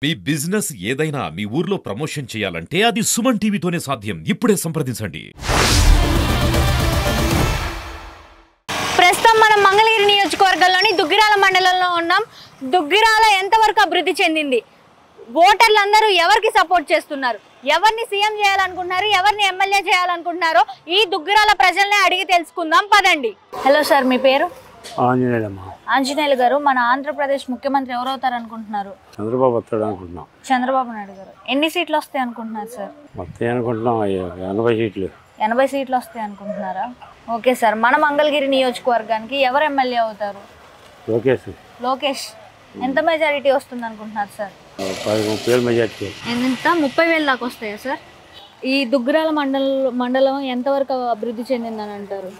మీ business ఏదైనా మీ ఊర్లో promotion చేయాలంటే అది సుమన్ టీవీతోనే సాధ్యం. ఇప్పుడే సంప్రదించండి. ప్రస్తుతం మనం మంగళగిరి నియోజకవర్గంలోని దుగ్గిరాల మండలంలో ఉన్నాం. దుగ్గిరాల ఎంతవరకు అభివృద్ధి చెందింది, ఓటర్లందరూ ఎవరికి సపోర్ట్ చేస్తున్నారు, ఎవరిని సీఎం చేయాలనుకుంటున్నారు, ఎవరిని ఎమ్మెల్యే చేయాలనుకుంటున్నారో ఈ దుగ్గిరాల ప్రజల్నే అడిగి తెలుసుకుందాం పదండి. హలో సార్, మీ పేరు? ఆంజనేయులు గారు, మన ఆంధ్రప్రదేశ్ ముఖ్యమంత్రి ఎవరు అవుతారు అనుకుంటున్నారు? చంద్రబాబు వస్తాడు అనుకుంటున్నాం. చంద్రబాబు నాయుడు గారు. ఎన్ని సీట్లు వస్తాయి అనుకుంటున్నారు సార్? వస్తాయి అనుకుంటున్నాం. 80 సీట్లు. 80 సీట్లు వస్తాయి అనుకుంటున్నారా? ఓకే సార్, మన మంగళగిరి నియోజకవర్గానికి ఎవరు ఎమ్మెల్యే అవుతారు? లోకేష్. ఎంత మెజారిటీ వస్తుంది అనుకుంటున్నారు సార్? 30,000 మెజారిటీ. ఎంత? 30,000 దాకా వస్తాయా సార్? ఈ దుగ్గిరాల మండలం ఎంతవరకు అభివృద్ధి చెందిందని అంటారు?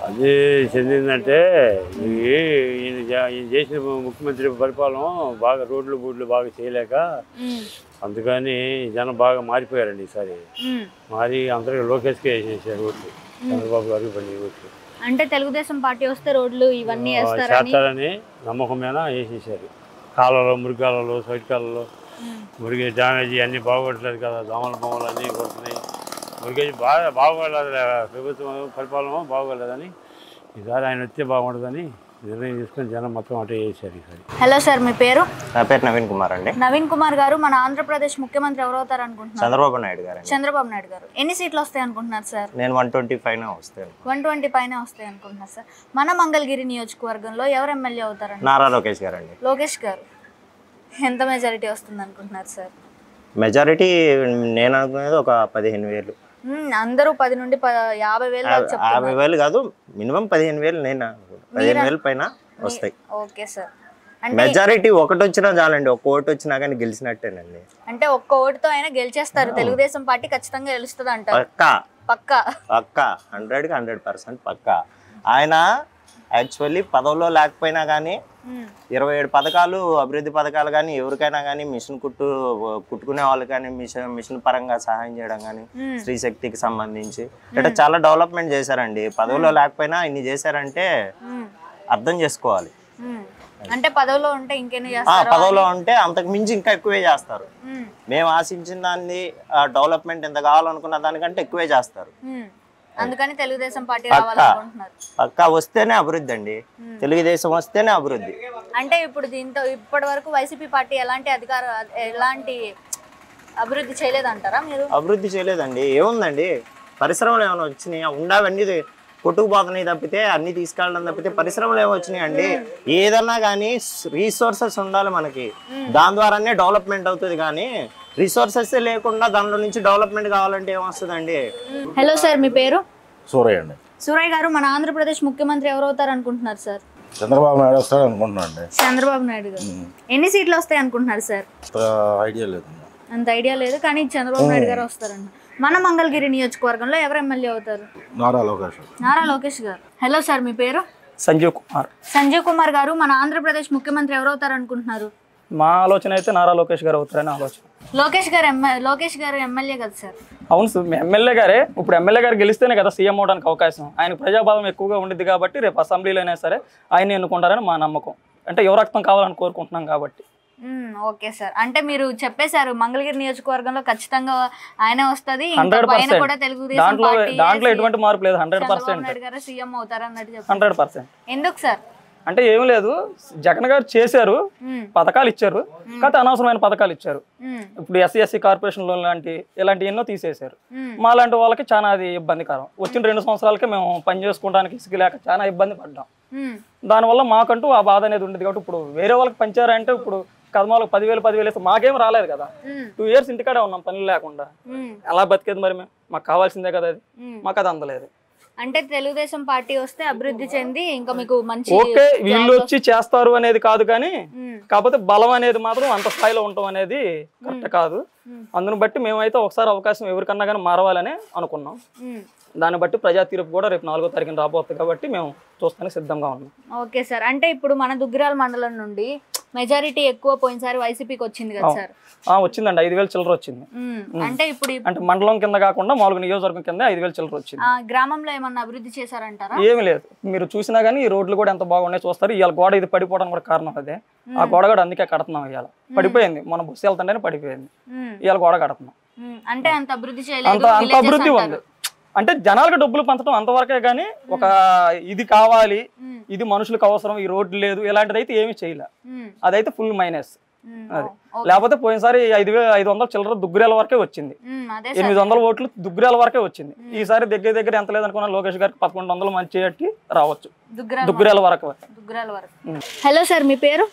అది చెందిందంటే ఈయన చేసిన ముఖ్యమంత్రి పరిపాలన బాగా రోడ్లు బూడ్లు బాగా చేయలేక అందుకని జనం బాగా మారిపోయారండి ఈసారి. మారి అందరికీ లోకేష్కే వేసేసారు ఓట్లు. చంద్రబాబు గారికి బండి ఓట్లు. అంటే తెలుగుదేశం పార్టీ వస్తే రోడ్లు ఇవన్నీ చేస్తారని నమ్మకం మీద వేసేసారు. కాలువలు, మురికాలలో, సైడ్ కాలంలో మురిగే డ్యామేజ్ అన్నీ బాగుపడలేదు కదా. దోమల బొమ్మలు అన్నీ కొడుతున్నాయి. మురిగేసి బాగోలేదు. ప్రభుత్వం పరిపాలన బాగోలేదని ఈసారి ఆయన వస్తే బాగుంటుందని నిర్ణయం తీసుకొని జనం మొత్తం అటే చేశారు ఈసారి. హలో సార్, మీ పేరు? నా పేరు నవీన్ కుమార్ అండి. నవీన్ కుమార్ గారు, మన ఆంధ్రప్రదేశ్ ముఖ్యమంత్రి ఎవరు అవుతారు అనుకుంటున్నారు? చంద్రబాబు నాయుడు గారు. చంద్రబాబు నాయుడు గారు. ఎన్ని సీట్లు వస్తాయి అనుకుంటున్నారు సార్? నేను 120 పైన వస్తాను. 120 పైన వస్తాయి అనుకుంటున్నారు సార్. మన మంగళగిరి నియోజకవర్గంలో ఎవరు ఎమ్మెల్యే అవుతారండి? నారా లోకేష్ గారు అండి. లోకేష్ గారు. ఎంత మెజారిటీ వస్తుంది అనుకుంటున్నారు సార్? మెజారిటీ నేను అనుకునేది ఒక 15,000. అందరూ 10 నుండి 50,000 దాకా చెప్తున్నారు. 50,000 కాదు, మినిమం 15,000. నేను 15,000 పైన వస్తాయి. Okay sir. మెజారిటీ ఒకటి వచ్చినా చాలండి. ఒక్క ఓటు వచ్చినా కానీ గెలిచినట్టేనండి. అంటే ఒక్క ఓటుతో అయినా గెలిచేస్తారు. తెలుగుదేశం పార్టీ ఖచ్చితంగా గెలుస్తుంది అంటారు? పక్కా 100కి 100% పక్కా. ఆయన యాక్చువల్లీ పదవిలో లేకపోయినా కానీ 27 పథకాలు, అభివృద్ధి పథకాలు కానీ ఎవరికైనా కానీ మిషన్ కుట్టుకునే వాళ్ళు కానీ మిషన్ పరంగా సహాయం చేయడం కానీ స్త్రీ శక్తికి సంబంధించి ఇట్లా చాలా డెవలప్మెంట్ చేశారండి. పదవిలో లేకపోయినా ఇన్ని చేశారంటే అర్థం చేసుకోవాలి. అంటే పదవిలో ఉంటే ఇంకేం చేస్తారు? పదవిలో ఉంటే అంతకు మించి ఇంకా ఎక్కువే చేస్తారు. మేము ఆశించిన దాన్ని డెవలప్మెంట్ ఎంత కావాలనుకున్న దానికంటే ఎక్కువే చేస్తారు. అందుకని తెలుగుదేశం పార్టీ రావాలనుకుంటున్నారు. పక్కా వస్తేనే అభివృద్ధి అండి. తెలుగుదేశం వస్తేనే అభివృద్ధి. అంటే ఇప్పుడు దీంతో ఇప్పటి వరకు వైసీపీ పార్టీ ఎలాంటి అభివృద్ధి చేయలేదంటారా మీరు? అభివృద్ధి చేయలేదండి. ఏముందండి, పరిశ్రమలు ఏమైనా వచ్చినాయి? ఉండవన్నీ కొట్టుకుపోతున్నాయి తప్పితే, అన్ని తీసుకెళ్ళడం తప్పితే పరిశ్రమలు ఏమో వచ్చినాయి అండి. ఏదన్నా కానీ రీసోర్సెస్ ఉండాలి మనకి. దాని ద్వారానే డెవలప్మెంట్ అవుతుంది. కానీ రిసోర్సెస్ లేకుండా దాంట్లో నుంచి డెవలప్మెంట్ కావాలంటే ఏమొస్తుందండి? హలో సార్, మీ పేరు? సూరయ్య అండి. సూరయ్య గారు, మన ఆంధ్రప్రదేశ్ ముఖ్యమంత్రి ఎవరు అవుతారు అనుకుంటున్నారు సార్? చంద్రబాబు నాయుడు వస్తాడు అనుకుంటున్నాను. చంద్రబాబు నాయుడు గారు. ఎన్ని సీట్లు వస్తాయి అనుకుంటున్నారు సార్? ఐడియా లేదు. అంత ఐడియా లేదు, కానీ చంద్రబాబు నాయుడు గారు వస్తారండి. మన మంగళగిరి నియోజకవర్గంలో ఎవరు ఎమ్మెల్యే అవుతారు? నారా లోకేష్. నారా లోకేష్ గారు. హలో సార్, మీ పేరు? సంజీవ్ కుమార్. సంజీవ్ కుమార్ గారు, మన ఆంధ్రప్రదేశ్ ముఖ్యమంత్రి ఎవరు అవుతారు అనుకుంటున్నారు? మా ఆలోచన అయితే నారా లోకేష్ గారు అవుతారని ఆలోచన. లోకేష్ గారు ఎమ్మెల్యే కదా సార్? అవును సార్, ఎమ్మెల్యే గారే. ఇప్పుడు ఎమ్మెల్యే గారు గెలిస్తేనే కదా సీఎం అవడానికి అవకాశం. ఆయన ప్రజాబలం ఎక్కువగా ఉండిద్ది కాబట్టి రేపు అసెంబ్లీలో అయినా సరే ఆయన ఎన్నుకుంటారని మా నమ్మకం. అంటే ఎవరు రక్తం కావాలని కోరుకుంటున్నాం కాబట్టి. ఓకే సార్, అంటే మీరు చెప్పేశారు మంగళగిరి నియోజకవర్గంలో ఖచ్చితంగా ఆయన వస్తుంది. 100%. దాంట్లో ఎటువంటి మార్పు లేదు. 100% సీఎం అవుతారు అన్నట్టు చెప్పారు. 100%. ఎందుకు సార్? అంటే ఏం లేదు, జగన్ గారు చేశారు, పథకాలు ఇచ్చారు, కాకపోతే అనవసరమైన పథకాలు ఇచ్చారు. ఇప్పుడు SC కార్పొరేషన్ లోన్ ఇలాంటి ఎన్నో తీసేశారు. మా లాంటి వాళ్ళకి చాలా అది ఇబ్బందికరం. వచ్చిన 2 సంవత్సరాలకే మేము పని చేసుకోవడానికి ఇసుక లేక చాలా ఇబ్బంది పడ్డాం. దానివల్ల మాకంటూ ఆ బాధ అనేది ఉండేది. కాబట్టి ఇప్పుడు వేరే వాళ్ళకి పంచారంటే ఇప్పుడు కదమాలకు 10,000 ఇస్తే మాకేం రాలేదు కదా. 2 years ఇంటికాడే ఉన్నాం పనులు లేకుండా. ఎలా బతికేది మరి మేము? మాకు కావాల్సిందే కదా అది. మాకు అది అందలేదు. అంటే తెలుగుదేశం పార్టీ వస్తే అభివృద్ధి చెంది ఇంకా మీకు మంచి ఓకే వీళ్ళు వచ్చి చేస్తారు అనేది కాదు, కానీ కాకపోతే బలం అనేది మాత్రం అంత స్థాయిలో ఉండటం అనేది కరెక్ట్ కాదు. అందుని బట్టి మేమైతే ఒకసారి అవకాశం ఎవరికన్నా కానీ మారవాలని అనుకున్నాం. దాన్ని బట్టి ప్రజా తీర్పు కూడా రేపు 4వ తారీఖున రాబోతుంది కాబట్టి మేము చూస్తానికి సిద్ధంగా ఉన్నాం. ఓకే సార్, అంటే ఇప్పుడు మన దుగ్గిరాల మండలం నుండి మెజారిటీ ఎక్కువ పోయినసారి వైసీపీకి వచ్చింది కదా సార్? వచ్చిందండి, 5,000 చిల్లర వచ్చింది. అంటే ఇప్పుడు అంటే మండలం కింద కాకుండా మామూలుగా నియోజకవర్గం కింద 5,000 చిల్లర వచ్చింది. గ్రామంలో ఏమన్నా అభివృద్ధి చేశారంటారా? ఏమి లేదు, మీరు చూసినా కానీ ఈ రోడ్లు కూడా ఎంత బాగున్నాయి చూస్తారు. ఇవాళ గోడ ఇది పడిపోవడానికి కూడా కారణం అదే. ఆ గోడ కూడా అందుకే కడుతున్నాం. ఇవాళ పడిపోయింది, మన బస్సు వెళ్తుంటేనే పడిపోయింది. ఇవాళ గోడ కడుతున్నాం. అంటే అంత అభివృద్ధి చేయలేదు, అంత అభివృద్ధి ఉంది. అంటే జనాలకు డబ్బులు పంచడం అంతవరకే కానీ ఒక ఇది కావాలి, ఇది మనుషులకు అవసరం, ఈ రోడ్డు లేదు, ఇలాంటిది అయితే ఏమి చేయలే. అదైతే ఫుల్ మైనస్. అది లేకపోతే పోయినసారి 5,500 చిల్లర దుగ్గిరాల వరకే వచ్చింది. 800 ఓట్లు దుగ్గిరాల వరకే వచ్చింది. ఈసారి దగ్గర ఎంత లేదనుకున్నా లోకేష్ గారికి 1100 మంచి రావచ్చు దుగ్గిరాల వరకు. హలో సార్, మీ పేరు?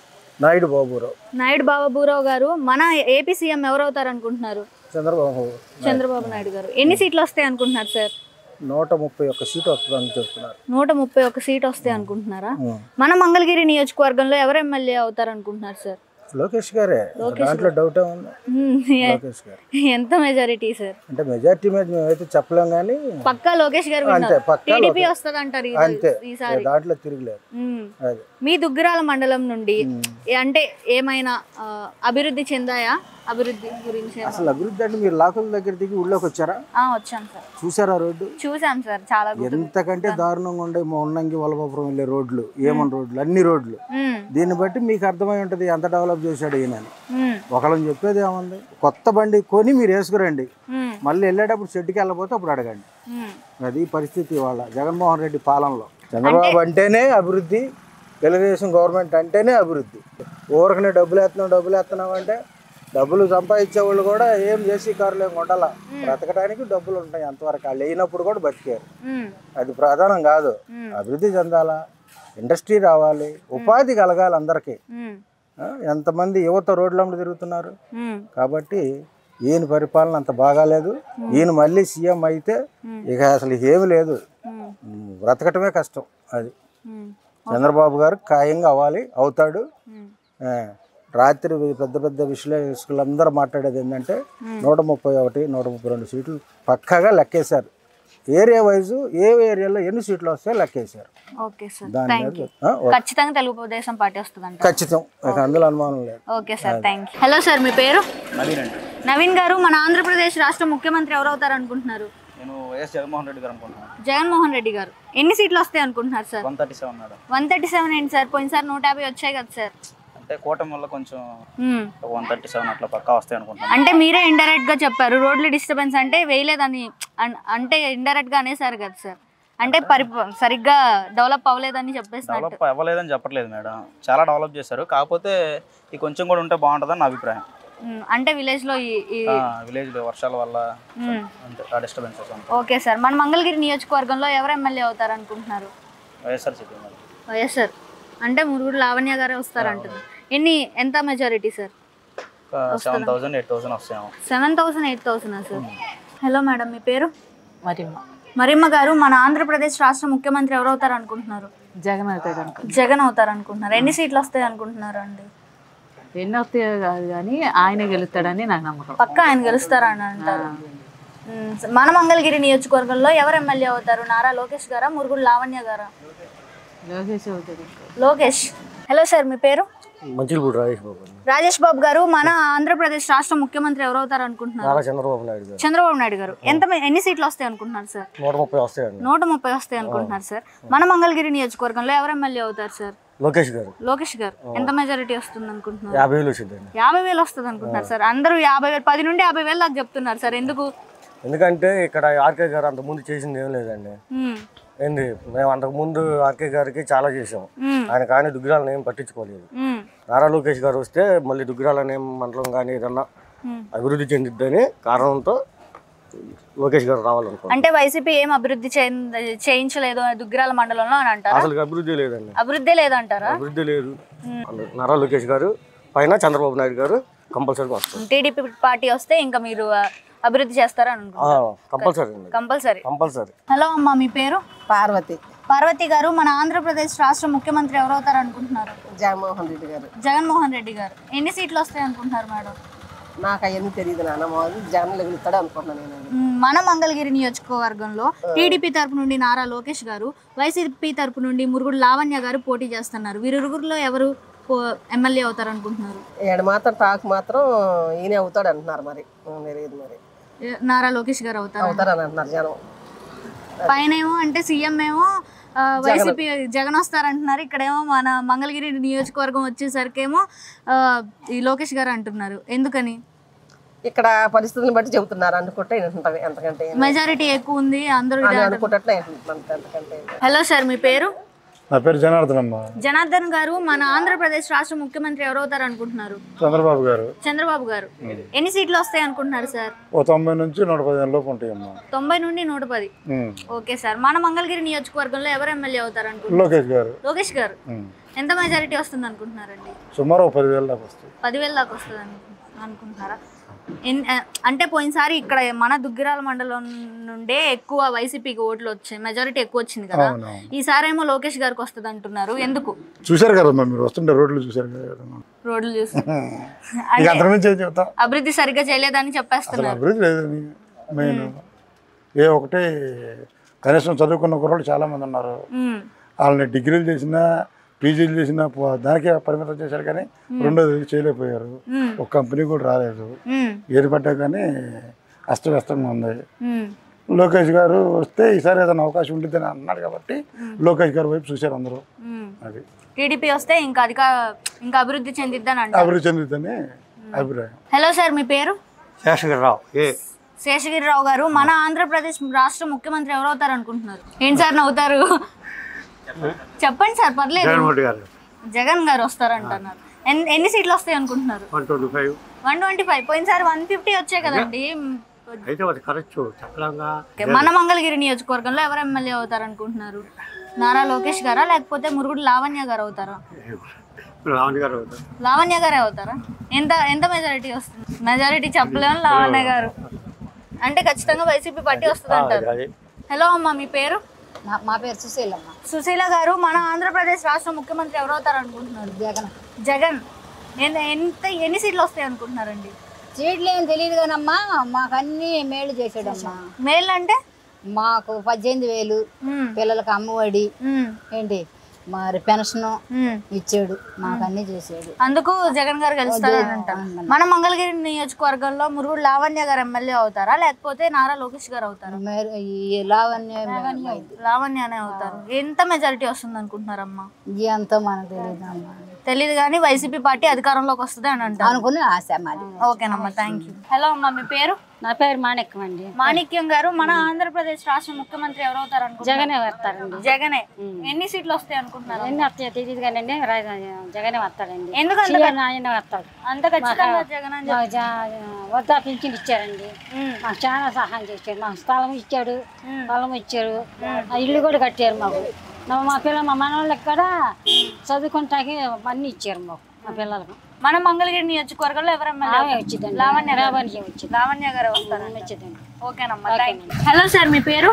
నాయుడు బాబురావు. నాయుడు బాబురావు గారు, మన ఏపీ సీఎం ఎవరు అవుతారు అనుకుంటున్నారు? చంద్రబాబు నాయుడు గారు. ఎన్ని సీట్లు వస్తాయి అనుకుంటున్నారు సార్? 131 సీటు వస్తుందని చెప్తున్నారు. 131 సీట్ వస్తాయి అనుకుంటున్నారా? మన మంగళగిరి నియోజకవర్గంలో ఎవరు ఎమ్మెల్యే అవుతారు అనుకుంటున్నారు సార్? లోకేష్ గారే, దాంట్లో డౌట్ ఉంది. ఎంత మెజారిటీ సార్? అంటే మెజారిటీ మీద మేమైతే చెప్పలేం కానీ పక్కా లోకేష్ గారు అంతే, పక్కా టీడీపీ వస్తది అంటారు అంతే, ఈసారి. దాంట్లో తిరగలేదు. మీ దుగ్గిరాల మండలం నుండి అంటే ఏమైనా అభివృద్ధి చెందాయా? అభివృద్ధి గురించి అసలు అభివృద్ధి అంటే మీరు లాకుల దగ్గర దిగి ఊళ్ళోకి వచ్చారా? వచ్చాం సార్. చూసారా రోడ్డు? చూసాం సార్, చాలా ఎంతకంటే దారుణంగా ఉండే మొన్నంగి వలభాపురం వెళ్ళే రోడ్లు, ఏమన్ రోడ్లు, అన్ని రోడ్లు. దీన్ని బట్టి మీకు అర్థమై ఉంటది ఎంత డెవలప్ చేశాడు ఈయన. ఒకళ్ళని చెప్పేది ఏముంది, కొత్త బండి కొని మీరు వేసుకురండి, మళ్ళీ వెళ్ళేటప్పుడు షెడ్కి వెళ్ళకపోతే అప్పుడు అడగండి. అది పరిస్థితి వాళ్ళ జగన్మోహన్ రెడ్డి పాలనలో. చంద్రబాబు అంటేనే అభివృద్ధి, తెలుగుదేశం గవర్నమెంట్ అంటేనే అభివృద్ధి. ఊరకనే డబ్బులు వేస్తున్నాం అంటే డబ్బులు సంపాదించే వాళ్ళు కూడా ఏం చేసి కారులు ఏం ఉండాల, బ్రతకడానికి డబ్బులు ఉంటాయి అంతవరకు. వాళ్ళు అయినప్పుడు కూడా బతికారు. అది ప్రధానం కాదు. అభివృద్ధి చెందాలా, ఇండస్ట్రీ రావాలి, ఉపాధి కలగాలి అందరికీ. ఎంతమంది యువత రోడ్లమ్మడి తిరుగుతున్నారు. కాబట్టి ఈయన పరిపాలన అంత బాగాలేదు. ఈయన మళ్ళీ సీఎం అయితే ఇక అసలు ఏమి లేదు, బ్రతకటమే కష్టం. అది చంద్రబాబు గారు ఖాయంగా అవ్వాలి, అవుతాడు. రాత్రి పెద్ద విశ్లేషకులందరూ మాట్లాడేది ఏంటంటే 131, 132 సీట్లు పక్కాగా లెక్కేశారు. ఏరియా వైజ్ ఏ ఏరియాలో ఎన్ని సీట్లు వస్తాయో లెక్కేశారు. ఖచ్చితంగా తెలుగుదేశం పార్టీ వస్తుంది, ఖచ్చితం, అందులో అనుమానం లేదు. Okay sir, thank you. Hello sir, మీ పేరు? నవీన్ గారు, మన ఆంధ్రప్రదేశ్ రాష్ట్ర ముఖ్యమంత్రి ఎవరు అవుతారు అనుకుంటున్నారు? నేను వైఎస్ జగన్మోహన్ రెడ్డి గారు అనుకుంటున్నాను. జగన్మోహన్ రెడ్డి గారు. ఎన్ని సీట్లు వస్తాయి అనుకుంటున్నారు సార్? 137 మేడం. 137 ఏంటి సార్? పోయినసారి 150 వచ్చాయి కదా సార్. అంటే కూటమి వల్ల కొంచెం 137 అట్లా పక్కా వస్తాయి అనుకుంటున్నాను. అంటే మీరే ఇండైరెక్ట్ గా చెప్పారు రోడ్లు డిస్టర్బెన్స్ అంటే వేయలేదని, అంటే ఇండైరెక్ట్ గా అనేసారు కదా సార్. అంటే సరిగ్గా డెవలప్ అవ్వలేదని చెప్పేసి. డెవలప్ అవ్వలేదని చెప్పట్లేదు మేడం, చాలా డెవలప్ చేశారు. కాకపోతే ఈ కొంచెం కూడా ఉంటే బాగుంటుందని నా అభిప్రాయం. అంటే విలేజ్ లో వర్షాల వల్ల డిస్టర్బెన్సెస్. ఓకే సార్, మన మంగళగిరి నియోజకవర్గంలో ఎవరు ఎమ్మెల్యే అవుతారు అనుకుంటున్నారు? వైఎస్ఆర్ అంటే మురుగుడు లావణ్య గారే వస్తారంటున్నారు. ఎంత మెజారిటీ సార్? 7,000, 8,000 వస్తాయి. 7,000, 8,000 సార్. హలో మేడం, మీ పేరు? మరిమ్మ గారు, మన ఆంధ్రప్రదేశ్ రాష్ట్ర ముఖ్యమంత్రి ఎవరు అవుతారు అనుకుంటున్నారు? జగన్ అవుతారు అనుకుంటున్నారు. ఎన్ని సీట్లు వస్తాయి అనుకుంటున్నారు అండి? ఎన్ని వస్తాయో కాదు కానీ ఆయన గెలుస్తాడని నాకు నమ్మకం. పక్కా ఆయన గెలుస్తారని అంటారు. మన మంగళగిరి నియోజకవర్గంలో ఎవరు ఎమ్మెల్యే అవుతారు? నారా లోకేష్ గారా, మురుగుడు లావణ్య గారా? లోకేష్. హలో సార్, మీ పేరు? రాజేష్ బాబు గారు, మన ఆంధ్రప్రదేశ్ రాష్ట్ర ముఖ్యమంత్రి ఎవరు అవుతారు అనుకుంటున్నారు? చంద్రబాబు నాయుడు గారు. ఎన్ని సీట్లు వస్తాయి అనుకుంటున్నారు సార్? 130 వస్తాయి అనుకుంటున్నారు సార్. మన మంగళగిరి నియోజకవర్గంలో ఎవరు ఎమ్మెల్యే అవుతారు సార్? లోకేష్ గారు. ఎంత మెజారిటీ వస్తుంది అనుకుంటున్నారు? 50,000 వస్తుంది అనుకుంటున్నారు సార్. అందరూ 50,000, 10 నుండి 50,000 దాకా చెప్తున్నారు సార్. ఎందుకంటే ఇక్కడ ఆర్కే గారు అంత ముందు చేసింది ఏం లేదండి. ఏంది, మేము అంతకు ముందు ఆర్కే గారికి చాలా చేసాం. ఆయన కానీ దుగ్గిరాలను ఏం పట్టించుకోలేదు. నారా లోకేష్ గారు వస్తే మళ్ళీ దుగ్గిరాలనే మండలం కానీ ఏదన్నా అభివృద్ధి చెందిద్దని కారణంతో లోకేష్ గారు రావాలనుకుంటున్నారు. అంటే వైసీపీ ఏం అభివృద్ధి చేయించలేదు దుగ్గిరాల మండలంలో అని అంటారు. అసలు అభివృద్ధి లేదండి. అభివృద్ధి లేదంటారా? అభివృద్ధి లేదు. నారా లోకేష్ గారు పైన చంద్రబాబు నాయుడు గారు కంపల్సరీగా వస్తారు. టీడీపీ పార్టీ వస్తే ఇంకా మీరు అభివృద్ధి చేస్తారా? కంపల్సరీ. హలో అమ్మా, మీ పేరు? పార్వతి గారు, మన ఆంధ్రప్రదేశ్ రాష్ట్ర ముఖ్యమంత్రి ఎవరు అవుతారు అనుకుంటున్నారు? జగన్మోహన్ రెడ్డి గారు. జగన్మోహన్ రెడ్డి గారు. ఎన్ని సీట్లు వస్తాయి అనుకుంటున్నారు మేడం? నాకు అవన్నీ తెలియదు నాన్న జగన్లో వెళ్తాడు అనుకున్నాను నేను. మన మంగళగిరి నియోజకవర్గంలో టీడీపీ తరపు నుండి నారా లోకేష్ గారు, వైసీపీ తరపు నుండి మురుగుడు లావణ్య గారు పోటీ చేస్తున్నారు. వీరిరుగురిలో ఎవరు ఎమ్మెల్యే అవుతారు అనుకుంటున్నారు? ఏడు మాత్రం టాక్ మాత్రం ఈయన అవుతాడు అంటున్నారు, మరి తెలియదు. మరి నారా లోకేష్ గారు అవుతారని అంటున్నారు జనం. పైన ఏమో అంటే సీఎం ఏమో వైసీపీ జగన్ వస్తారంటున్నారు, ఇక్కడేమో మన మంగళగిరి నియోజకవర్గం వచ్చేసరికేమో ఈ లోకేష్ గారు అంటున్నారు. ఎందుకని? ఇక్కడ పరిస్థితులను బట్టి చెబుతున్నారు అనుకుంటే ఎంతకంటే మెజారిటీ ఎక్కువ ఉంది అందరూ అనుకుంటే. హలో సార్, మీ పేరు? నా పేరు జనార్దన్ అమ్మ. జనార్దన్ గారు, మన ఆంధ్రప్రదేశ్ రాష్ట్ర ముఖ్యమంత్రి ఎవరవుతారు అనుకుంటున్నారు? చంద్రబాబు గారు. చంద్రబాబు గారు. ఎన్ని సీట్లు వస్తాయి అనుకుంటున్నారు సార్? 90 నుంచి 115 లోపు ఉంటాయమ్మా. 90 నుండి 110. ఓకే సార్, మన మంగళగిరి నియోజకవర్గంలో ఎవరు ఎమ్మెల్యే అవుతారు అనుకుంటున్నారు? లోకేష్ గారు. లోకేష్ గారు. ఎంత మెజారిటీ వస్తుంది అనుకుంటున్నారండి? సుమారు 10,000 దాకా వస్తుంది. 10,000 దాకా వస్తుంది అనుకుంటున్నారా? అంటే పోయినసారి ఇక్కడ మన దుగ్గిరాల మండలం నుండే ఎక్కువ వైసీపీకి ఓట్లు వచ్చాయి, మెజారిటీ ఎక్కువ వచ్చింది కదా. ఈసారి ఏమో లోకేష్ గారికి వస్తుంది అంటున్నారు, ఎందుకు? చూసారు కదమ్మా మీరు, వస్తుంటే రోడ్లు చూసారు కదా. రోడ్లు చూసి అభివృద్ధి సరిగ్గా చేయలేదని చెప్పేస్తున్నారు. అభివృద్ధి లేదని మెయిన్ ఒకటే, కనీసం చదువుకున్న కుర్రోళ్ళు చాలా మంది ఉన్నారు. వాళ్ళని డిగ్రీలు చేసినా పీజీలు చేసినా దానికే పరిమితం చేశారు, కానీ రెండోది చేయలేకపోయారు. ఒక కంపెనీ కూడా రాలేదు, ఏది పడ్డా కానీ అస్తవ్యస్తంగా ఉంది. లోకేష్ గారు వస్తే ఈసారి ఏదైనా అవకాశం ఉంటుందని అన్నాడు కాబట్టి లోకేష్ గారు వైపు చూశారు అందరూ. అది టీడీపీ వస్తే ఇంకా అభివృద్ధి చెందిద్దని అంటారు. అభివృద్ధి చెందిద్దని అభిప్రాయం. హలో సార్, మీ పేరు? శేషగిరిరావు. శేషగిరిరావు గారు, మన ఆంధ్రప్రదేశ్ రాష్ట్ర ముఖ్యమంత్రి ఎవరు అవుతారు అనుకుంటున్నారు? ఏంటి సార్ నవ్వుతారు? చెప్పండి సార్, పర్లేదు. జగన్ గారు వస్తారంటున్నారు. ఎన్ని సీట్లు వస్తాయి అనుకుంటున్నారు? 125. పోయినసారి 150 వచ్చాయి కదండి. మన మంగళగిరి నియోజకవర్గంలో ఎవరు ఎమ్మెల్యే అవుతారు అనుకుంటున్నారు? నారా లోకేష్ గారా లేకపోతే మురుగుడు లావణ్య గారు అవుతారా? లావణ్య గారే అవుతారా? ఎంత మెజారిటీ వస్తుంది? మెజారిటీ చెప్పలేము. లావణ్య గారు అంటే ఖచ్చితంగా వైసీపీ పార్టీ వస్తుంది అంటారు. హలో అమ్మా, మీ పేరు? మా పేరు సుశీలమ్మ. సుశీల గారు, మన ఆంధ్రప్రదేశ్ రాష్ట్ర ముఖ్యమంత్రి ఎవరు అవుతారు అనుకుంటున్నారు? జగన్. ఎన్ని సీట్లు వస్తాయి అనుకుంటున్నారండి? సీట్లు ఏం తెలియదు కానమ్మా, మాకు అన్ని మేలు చేసాడమ్మా. మేలు అంటే మాకు 18,000, పిల్లలకు అమ్మఒడి, ఏంటి మరి పెన్షన్ ఇచ్చాడు, మాకు అన్ని చేసాడు. అందుకు జగన్ గారు గెలుస్తారంట. మన మంగళగిరి నియోజకవర్గంలో మురుగుడు లావణ్య గారు ఎమ్మెల్యే అవుతారా లేకపోతే నారా లోకేష్ గారు అవుతారా? లావణ్యనే అవుతారు. ఎంత మెజారిటీ వస్తుంది అనుకుంటున్నారమ్మా? ఎంతో మనకు తెలియదు. తెలియదు కానీ వైసీపీ పార్టీ అధికారంలోకి వస్తుంది అని అంటారు అనుకుని ఆశ మాది. ఓకేనమ్మా, థ్యాంక్ యూ. హలో అమ్మా, మీ పేరు? నా పేరు మాణిక్యం అండి. మాణిక్యం గారు, మన ఆంధ్రప్రదేశ్ రాష్ట్ర ముఖ్యమంత్రి ఎవరు అవుతారు అనుకుంటున్నారు? జగనే వస్తారండి. జగనే. ఎన్ని సీట్లు వస్తాయి అనుకుంటున్నారు? ఎన్ని వస్తాయో తెలియదు కానీ జగనే వస్తాడండి. ఎందుకంటే ఆయన వస్తాడు అంత ఖచ్చితంగా. జగన్ వద్దా పింఛన్ ఇచ్చారండి, మాకు చాలా సహాయం చేశాడు. మాకు స్థలం ఇచ్చాడు, పొలం ఇచ్చారు, ఇల్లు కూడా కట్టారు మాకు. మా పిల్లలు మా మనవాళ్ళకి కూడా చదువుకుంటాకి అన్ని ఇచ్చారు మాకు, మా పిల్లలకు. మన మంగళగిరి నియోజకవర్గంలో ఎవరు ఎమ్మెల్యే వచ్చిందండి? లావణ్య గారు వస్తారండి. ఓకేనమ్మా, థ్యాంక్ యూ. హలో సార్, మీ పేరు?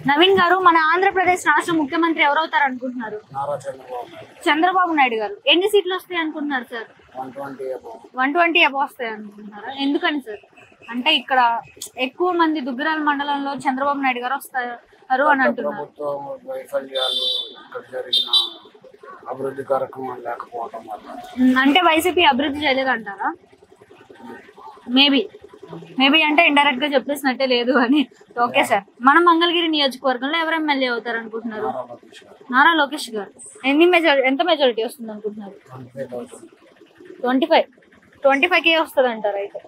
నవీన్ గారు, మన ఆంధ్రప్రదేశ్ రాష్ట్ర ముఖ్యమంత్రి ఎవరు అవుతారు అనుకుంటున్నారు? చంద్రబాబు నాయుడు గారు. ఎన్ని సీట్లు వస్తాయి అనుకుంటున్నారు సార్? 120 అబో వస్తాయి అనుకుంటున్నారా? ఎందుకని సార్? అంటే ఇక్కడ ఎక్కువ మంది దుగ్గిరాల మండలంలో చంద్రబాబు నాయుడు గారు వస్తారు అని అంటున్నారు. అభివృద్ధి కార్యక్రమాలు లేకపోవడం వల్ల అంటే వైసీపీ అభివృద్ధి చేయలేదంటారా? మేబీ అంటే ఇండైరెక్ట్ గా చెప్పేసినట్టే లేదు అని. ఓకే సార్, మన మంగళగిరి నియోజకవర్గంలో ఎవరు ఎమ్మెల్యే అవుతారు అనుకుంటున్నారు? నారా లోకేష్ గారు. ఎంత మెజారిటీ వస్తుంది అనుకుంటున్నారు? 25K వస్తుంది అంటారు అయితే.